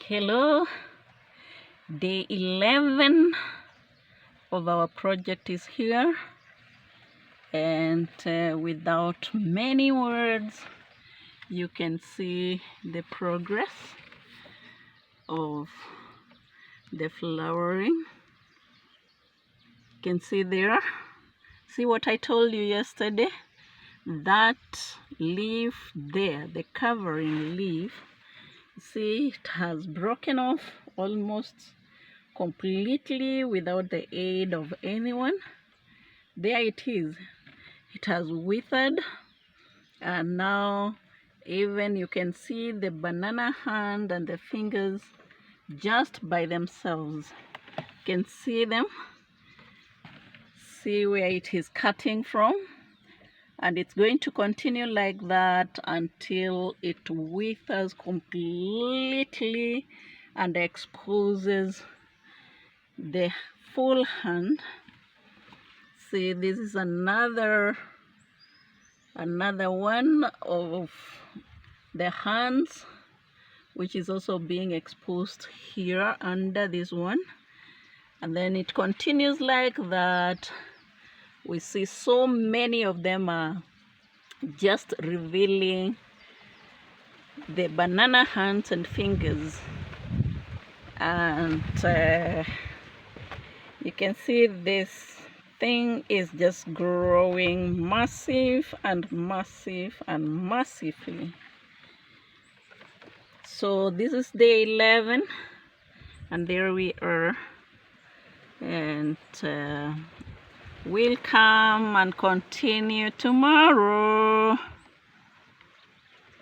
Hello, day 11 of our project is here, and without many words you can see the progress of the flowering. You can see there, see what I told you yesterday, that leaf there, the covering leaf, see, it has broken off almost completely without the aid of anyone. There it is, it has withered, and now even you can see the banana hand and the fingers just by themselves. You can see them, see where it is cutting from, and it's going to continue like that until it withers completely and exposes the full hand. See, this is another one of the hands which is also being exposed here under this one, and then it continues like that. We see so many of them are just revealing the banana hands and fingers, and you can see this thing is just growing massive and massive and massively. So this is day 11, and there we are, and we'll come and continue tomorrow.